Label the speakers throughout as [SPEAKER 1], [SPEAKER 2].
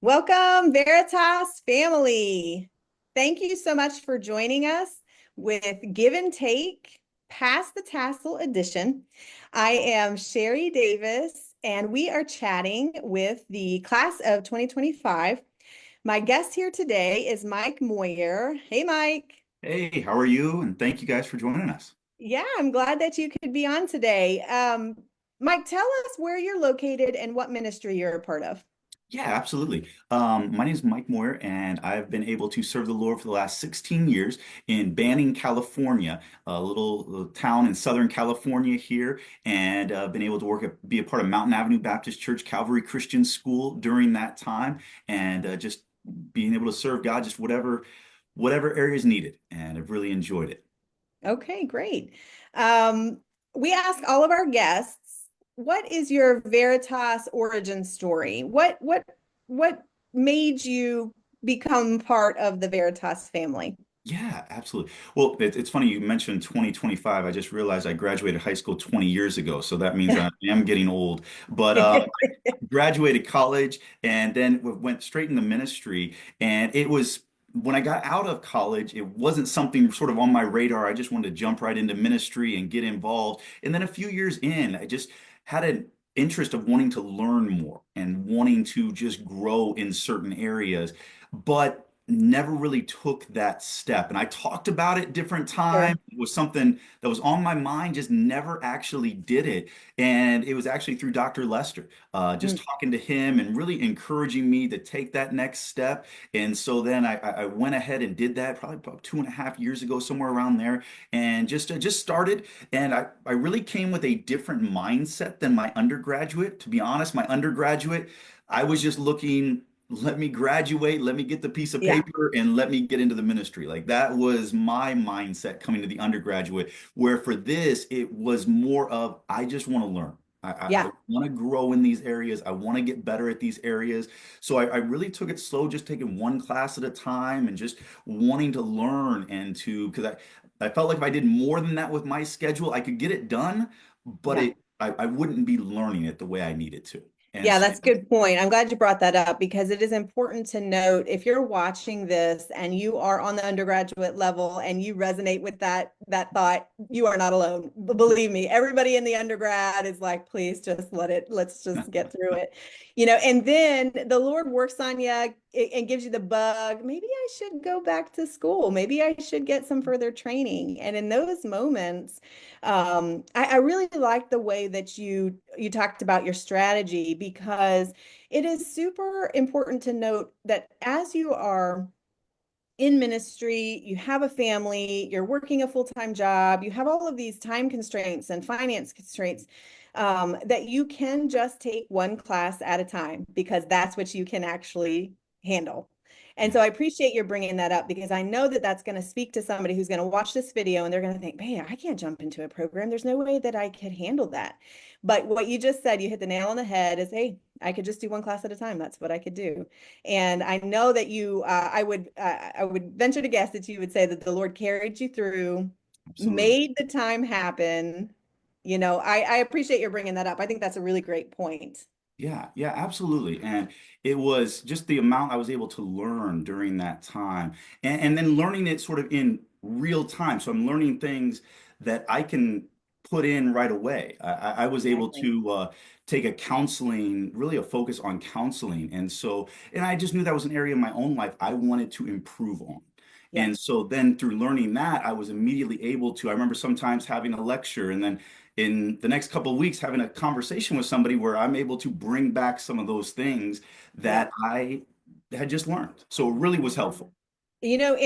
[SPEAKER 1] Welcome, Veritas family. Thank you so much for joining us with Give and Take, Pass the Tassel edition. I am Sherry Davis, and we are chatting with the class of 2025. My guest here today is Mike Moyer. Hey, Mike.
[SPEAKER 2] Hey, how are you? And thank you guys for joining us.
[SPEAKER 1] Yeah, I'm glad that you could be on today. Mike, tell us where you're located and what ministry you're a part of.
[SPEAKER 2] Yeah, absolutely. My name is Mike Moyer, and I've been able to serve the Lord for the last 16 years in Banning, California, a little town in Southern California here, and been able to be a part of Mountain Avenue Baptist Church Calvary Christian School during that time, and just being able to serve God just whatever area is needed, and I've really enjoyed it.
[SPEAKER 1] Okay, great. Um, we ask all of our guests, what is your Veritas origin story? What made you become part of the Veritas family?
[SPEAKER 2] Yeah, absolutely. Well, it's funny you mentioned 2025. I just realized I graduated high school 20 years ago, so that means I am getting old. But graduated college and then went straight into ministry. And it was when I got out of college, it wasn't something sort of on my radar. I just wanted to jump right into ministry and get involved. And then a few years in, I just had an interest of wanting to learn more and wanting to just grow in certain areas, but never really took that step. And I talked about it different
[SPEAKER 1] Sure.
[SPEAKER 2] times. It was something that was on my mind, just never actually did it. And it was actually through Dr. Lester, just
[SPEAKER 1] Mm.
[SPEAKER 2] talking to him and really encouraging me to take that next step. And so then I went ahead and did that probably about 2.5 years ago, somewhere around there, and just started. And I really came with a different mindset than my undergraduate. To be honest, my undergraduate, I was just looking, let me graduate, let me get the piece of
[SPEAKER 1] Yeah,
[SPEAKER 2] paper, and let me get into the ministry. Like that was my mindset coming to the undergraduate. Where for this, it was more of, I just want to learn. I
[SPEAKER 1] yeah,
[SPEAKER 2] want to grow in these areas. I want to get better at these areas. So I really took it slow, just taking one class at a time and just wanting to learn and because I felt like if I did more than that with my schedule, I could get it done, but
[SPEAKER 1] yeah.
[SPEAKER 2] I wouldn't be learning it the way I needed to. And
[SPEAKER 1] Yeah,
[SPEAKER 2] so
[SPEAKER 1] that's a good point. I'm glad you brought that up because it is important to note if you're watching this and you are on the undergraduate level and you resonate with that thought, you are not alone. Believe me, everybody in the undergrad is like, please just let's just get through it. And then the Lord works on you and gives you the bug. Maybe I should go back to school. Maybe I should get some further training. And in those moments, I really like the way that you talked about your strategy because it is super important to note that as you are in ministry, you have a family, you're working a full-time job, you have all of these time constraints and finance constraints, that you can just take one class at a time because that's what you can actually handle. And
[SPEAKER 2] yeah.
[SPEAKER 1] so I appreciate your bringing that up because I know that that's going to speak to somebody who's going to watch this video and they're going to think, man, I can't jump into a program. There's no way that I could handle that. But what you just said, you hit the nail on the head is, hey, I could just do one class at a time. That's what I could do. And I know that I would venture to guess that you would say that the Lord carried you through,
[SPEAKER 2] Absolutely.
[SPEAKER 1] made the time happen. I appreciate your bringing that up. I think that's a really great point.
[SPEAKER 2] Yeah, yeah, absolutely. And it was just the amount I was able to learn during that time. And then learning it sort of in real time. So I'm learning things that I can put in right away. I was able
[SPEAKER 1] Exactly.
[SPEAKER 2] to take a counseling, really a focus on counseling. And I just knew that was an area in my own life I wanted to improve on.
[SPEAKER 1] Yeah.
[SPEAKER 2] And so then through learning that, I was immediately able to, I remember sometimes having a lecture and then in the next couple of weeks having a conversation with somebody where I'm able to bring back some of those things
[SPEAKER 1] Yeah.
[SPEAKER 2] that I had just learned. So it really was
[SPEAKER 1] Yeah.
[SPEAKER 2] helpful.
[SPEAKER 1] So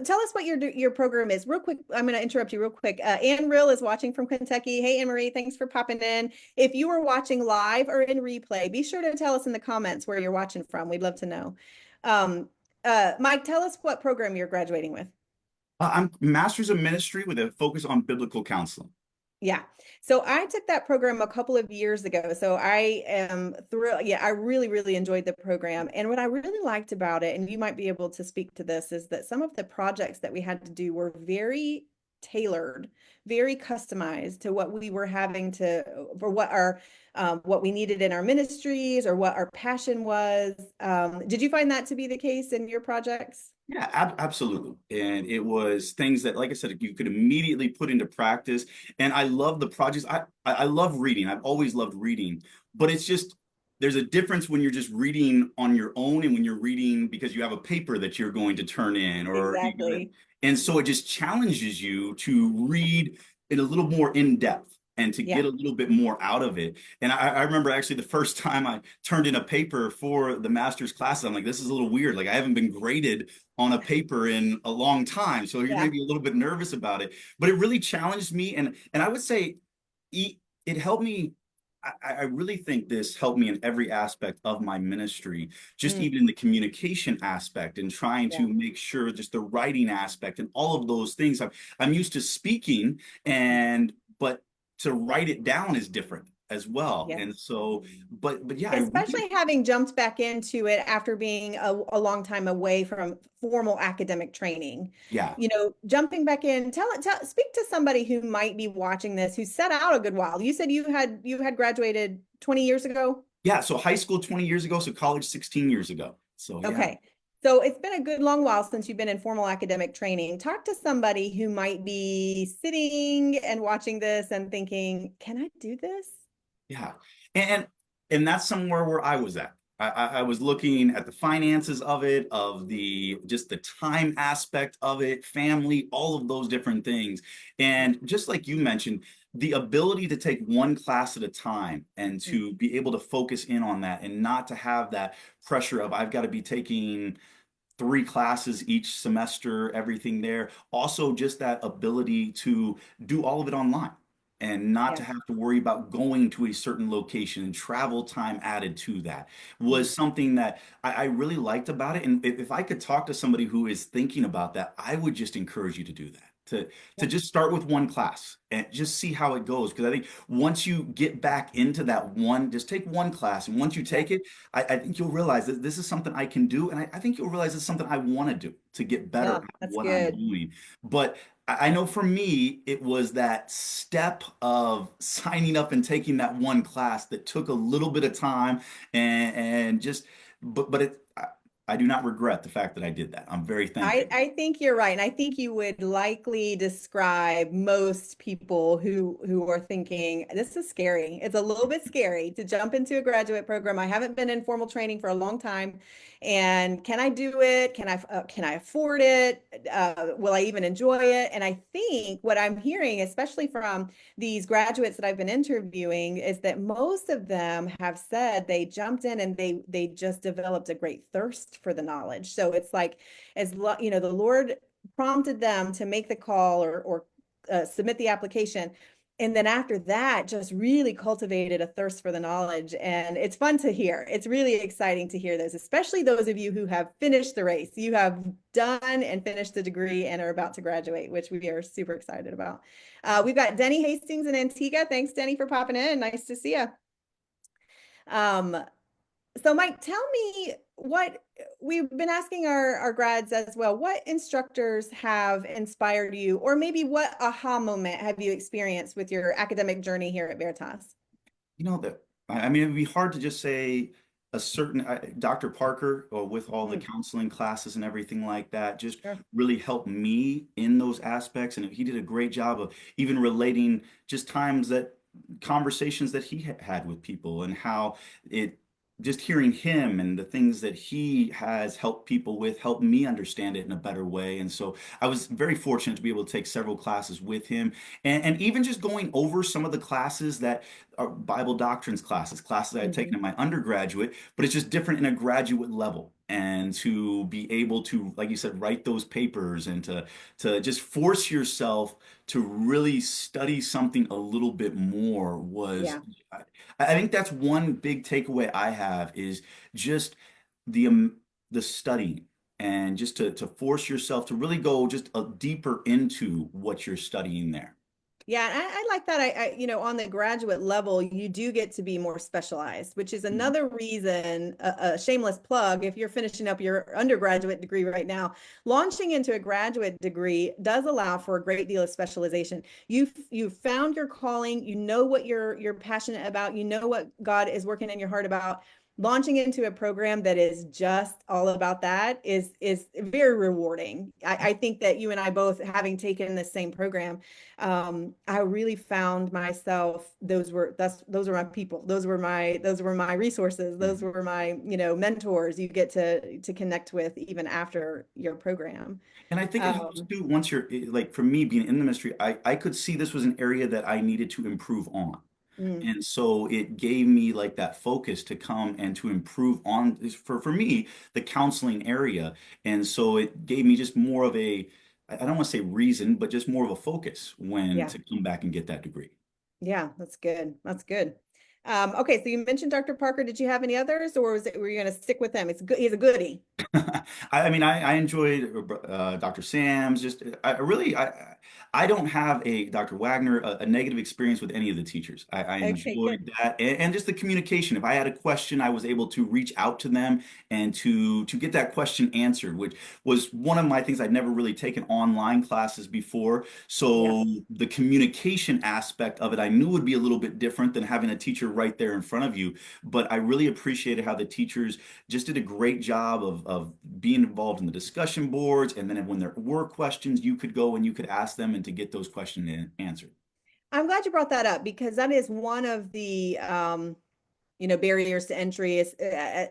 [SPEAKER 1] tell us what your program is real quick. I'm going to interrupt you real quick. Ann Rill is watching from Kentucky. Hey, Anne Marie, thanks for popping in. If you are watching live or in replay, be sure to tell us in the comments where you're watching from. We'd love to know. Um, Mike, tell us what program you're graduating with.
[SPEAKER 2] I'm master's of ministry with a focus on biblical counseling.
[SPEAKER 1] Yeah. So I took that program a couple of years ago. So I am thrilled. Yeah, I really, really enjoyed the program. And what I really liked about it, and you might be able to speak to this, is that some of the projects that we had to do were very tailored, very customized to what we were having to, for what we needed in our ministries or what our passion was. Did you find that to be the case in your projects?
[SPEAKER 2] Yeah, absolutely. And it was things that, like I said, you could immediately put into practice. And I love the projects. I love reading. I've always loved reading, but it's just there's a difference when you're just reading on your own and when you're reading because you have a paper that you're going to turn in or you got
[SPEAKER 1] Exactly.
[SPEAKER 2] and so it just challenges you to read in a little more in depth and to get
[SPEAKER 1] Yeah.
[SPEAKER 2] a little bit more out of it. And I remember actually the first time I turned in a paper for the master's classes, I'm like, this is a little weird. Like I haven't been graded on a paper in a long time. So you're
[SPEAKER 1] Yeah.
[SPEAKER 2] maybe a little bit nervous about it, but it really challenged me. And I would say it helped me. I really think this helped me in every aspect of my ministry, just
[SPEAKER 1] Mm,
[SPEAKER 2] even in the communication aspect and trying
[SPEAKER 1] yeah.
[SPEAKER 2] to make sure just the writing aspect and all of those things. I'm used to speaking and but to write it down is different as well.
[SPEAKER 1] Yeah.
[SPEAKER 2] And so, but yeah, I really
[SPEAKER 1] Especially having jumped back into it after being a long time away from formal academic training.
[SPEAKER 2] yeah.
[SPEAKER 1] Jumping back in, speak to somebody who might be watching this, who set out a good while. You said you had graduated 20 years ago.
[SPEAKER 2] Yeah, so high school 20 years ago, so college 16 years ago. So yeah.
[SPEAKER 1] Okay. So it's been a good long while since you've been in formal academic training. Talk to somebody who might be sitting and watching this and thinking, can I do this?
[SPEAKER 2] Yeah. And and that's somewhere where I was at. I was looking at the finances of it, of the just the time aspect of it, family, all of those different things. And just like you mentioned, the ability to take one class at a time and
[SPEAKER 1] Mm,
[SPEAKER 2] to be able to focus in on that and not to have that pressure of I've got to be taking three classes each semester, everything there. Also, just that ability to do all of it online and not
[SPEAKER 1] yeah.
[SPEAKER 2] to have to worry about going to a certain location and travel time added to that
[SPEAKER 1] Mm,
[SPEAKER 2] was something that I really liked about it. And if I could talk to somebody who is thinking about that, I would just encourage you to do that. To
[SPEAKER 1] yeah.
[SPEAKER 2] just start with one class and just see how it goes. Because I think once you get back into that one, just take one class. And once you
[SPEAKER 1] Yeah.
[SPEAKER 2] take it, I think you'll realize that this is something I can do, and I think you'll realize it's something I want to do to get better
[SPEAKER 1] Yeah,
[SPEAKER 2] at
[SPEAKER 1] that's
[SPEAKER 2] what I'm
[SPEAKER 1] good.
[SPEAKER 2] doing. But I know for me, it was that step of signing up and taking that one class that took a little bit of time and just, but I do not regret the fact that I did that. I'm very
[SPEAKER 1] I,
[SPEAKER 2] thankful.
[SPEAKER 1] I think you're right. And I think you would likely describe most people who are thinking, this is scary. It's a little bit scary to jump into a graduate program. I haven't been in formal training for a long time. And can I do it? Can I afford it? Will I even enjoy it? And I think what I'm hearing, especially from these graduates that I've been interviewing, is that most of them have said they jumped in and they just developed a great thirst for the knowledge. So it's like, the Lord prompted them to make the call or submit the application. And then after that, just really cultivated a thirst for the knowledge. And it's fun to hear. It's really exciting to hear those, especially those of you who have finished the race. You have done and finished the degree and are about to graduate, which we are super excited about. We've got Denny Hastings in Antigua. Thanks, Denny, for popping in. Nice to see you. Um, so Mike, tell me what we've been asking our grads as well. What instructors have inspired you, or maybe what aha moment have you experienced with your academic journey here at Veritas?
[SPEAKER 2] You know that I mean it'd be hard to just say a certain Dr. Parker with all the
[SPEAKER 1] Mm,
[SPEAKER 2] counseling classes and everything like that just
[SPEAKER 1] sure.
[SPEAKER 2] really helped me in those aspects and he did a great job of even relating just times that conversations that he had with people and how it just hearing him and the things that he has helped people with helped me understand it in a better way. And so I was very fortunate to be able to take several classes with him and even just going over some of the classes that Bible doctrines classes I had taken
[SPEAKER 1] Mhm.
[SPEAKER 2] in my undergraduate, but it's just different in a graduate level. And to be able to, like you said, write those papers and to just force yourself to really study something a little bit more was,
[SPEAKER 1] Yeah.
[SPEAKER 2] I think that's one big takeaway I have is just the studying and just to force yourself to really go just a deeper into what you're studying there.
[SPEAKER 1] Yeah, and I like that. On the graduate level, you do get to be more specialized, which is
[SPEAKER 2] Mhm.
[SPEAKER 1] another reason, a shameless plug, if you're finishing up your undergraduate degree right now, launching into a graduate degree does allow for a great deal of specialization. You've found your calling, you know what you're passionate about, you know what God is working in your heart about. Launching into a program that is just all about that is very rewarding. I think that you and I both, having taken the same program, I really found myself, those were my people. Those were my resources. Those
[SPEAKER 2] Mhm.
[SPEAKER 1] were my, mentors you get to connect with even after your program.
[SPEAKER 2] And I think it helps
[SPEAKER 1] Um,
[SPEAKER 2] too once you're like for me being in the ministry, I could see this was an area that I needed to improve on.
[SPEAKER 1] mm,
[SPEAKER 2] And so it gave me like that focus to come and to improve on for me, the counseling area. And so it gave me just more of a, I don't want to say reason, but just more of a focus when
[SPEAKER 1] yeah,
[SPEAKER 2] to come back and get that degree.
[SPEAKER 1] yeah, that's good. That's good. Okay, so you mentioned Dr. Parker. Did you have any others, or were you going to stick with him? It's good. He's a goodie.
[SPEAKER 2] I mean, I enjoyed Dr. Sam's. Just I really I don't have a Dr. Wagner a negative experience with any of the teachers. I
[SPEAKER 1] Okay, good.
[SPEAKER 2] enjoyed that and just the communication. If I had a question, I was able to reach out to them and to get that question answered, which was one of my things. I'd never really taken online classes before,
[SPEAKER 1] Yeah.
[SPEAKER 2] so the communication aspect of it I knew would be a little bit different than having a teacher right there in front of you. But I really appreciated how the teachers just did a great job of being involved in the discussion boards. And then when there were questions, you could go and you could ask them and to get those questions answered.
[SPEAKER 1] I'm glad you brought that up because that is one of the barriers to entry is,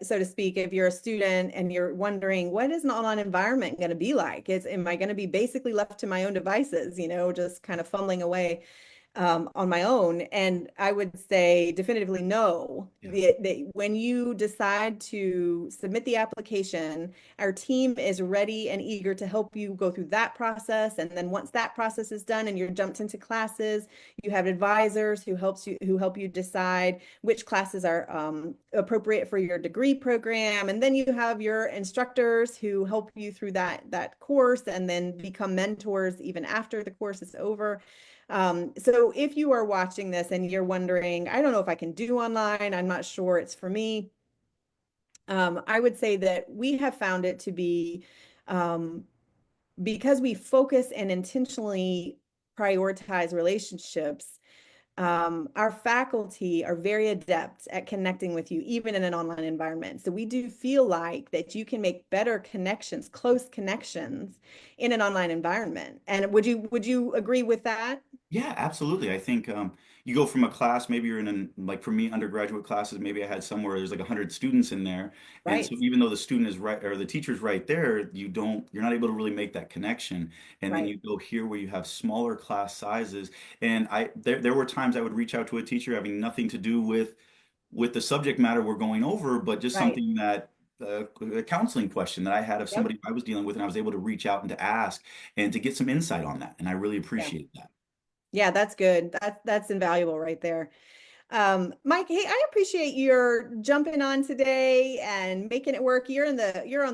[SPEAKER 1] so to speak. If you're a student and you're wondering what is an online environment going to be like, am I going to be basically left to my own devices, just kind of fumbling away on my own? And I would say definitively no.
[SPEAKER 2] Yeah.
[SPEAKER 1] When you decide to submit the application, our team is ready and eager to help you go through that process. And then once that process is done and you're jumped into classes, you have advisors who help you decide which classes are appropriate for your degree program. And then you have your instructors who help you through that course and then become mentors even after the course is over. So if you are watching this and you're wondering, I don't know if I can do online, I'm not sure it's for me. I would say that we have found it to be, um, because we focus and intentionally prioritize relationships. Our faculty are very adept at connecting with you, even in an online environment. So we do feel like that you can make better connections, close connections in an online environment. And would you agree with that?
[SPEAKER 2] Yeah, absolutely. I think you go from a class, maybe you're in an, like for me, undergraduate classes, maybe I had somewhere there's like 100 students in there. And so
[SPEAKER 1] Right,
[SPEAKER 2] even though the student is right or the teacher's right there, you're not able to really make that connection. And then
[SPEAKER 1] right.
[SPEAKER 2] you go here where you have smaller class sizes. And there were times I would reach out to a teacher having nothing to do with the subject matter we're going over, but just
[SPEAKER 1] Right.
[SPEAKER 2] something that a counseling question that I had of
[SPEAKER 1] Yep.
[SPEAKER 2] somebody I was dealing with, and I was able to reach out and to ask and to get some insight on that. And I really
[SPEAKER 1] Yeah.
[SPEAKER 2] appreciate that.
[SPEAKER 1] Yeah, that's good. That's invaluable right there. Mike, hey, I appreciate your jumping on today and making it work. You're on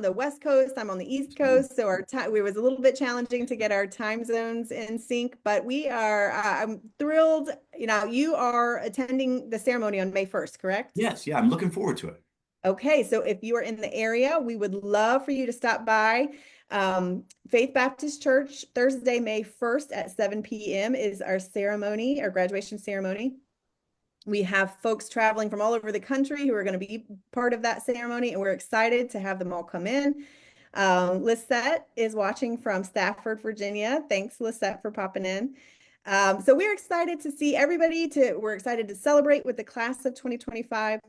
[SPEAKER 1] the West Coast, I'm on the East Coast, so our time it was a little bit challenging to get our time zones in sync, but we are I'm thrilled. You are attending the ceremony on May 1st, correct?
[SPEAKER 2] Yes, yeah, I'm looking forward to it.
[SPEAKER 1] Okay, so if you are in the area, we would love for you to stop by. Faith Baptist Church, Thursday, May 1st at 7 p.m. is our ceremony, our graduation ceremony. We have folks traveling from all over the country who are going to be part of that ceremony, and we're excited to have them all come in. Lisette is watching from Stafford, Virginia. Thanks, Lisette, for popping in. So we're excited to see everybody. We're excited to celebrate with the class of 2025.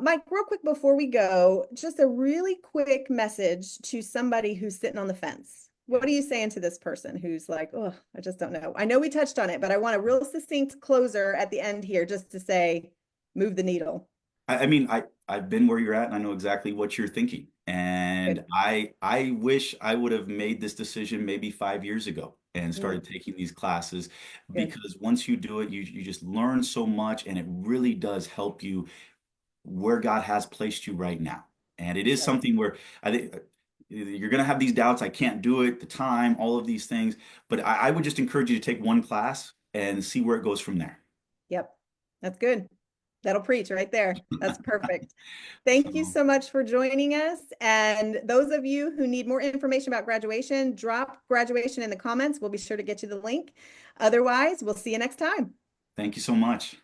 [SPEAKER 1] Mike, real quick before we go, just a really quick message to somebody who's sitting on the fence. What are you saying to this person who's like, oh, I just don't know? I know we touched on it, but I want a real succinct closer at the end here just to say, move the needle.
[SPEAKER 2] I mean, I've been where you're at, and I know exactly what you're thinking. And
[SPEAKER 1] Good,
[SPEAKER 2] I wish I would have made this decision maybe 5 years ago and
[SPEAKER 1] mm,
[SPEAKER 2] started taking these classes
[SPEAKER 1] good,
[SPEAKER 2] because once you do it, you just learn so much, and it really does help you where God has placed you right now. And it is
[SPEAKER 1] right.
[SPEAKER 2] something where I think you're going to have these doubts. I can't do it, the time, all of these things. But I would just encourage you to take one class and see where it goes from there.
[SPEAKER 1] Yep. That's good. That'll preach right there. That's perfect. Thank you
[SPEAKER 2] So
[SPEAKER 1] so much for joining us. And those of you who need more information about graduation, drop graduation in the comments. We'll be sure to get you the link. Otherwise, we'll see you next time.
[SPEAKER 2] thank you so much.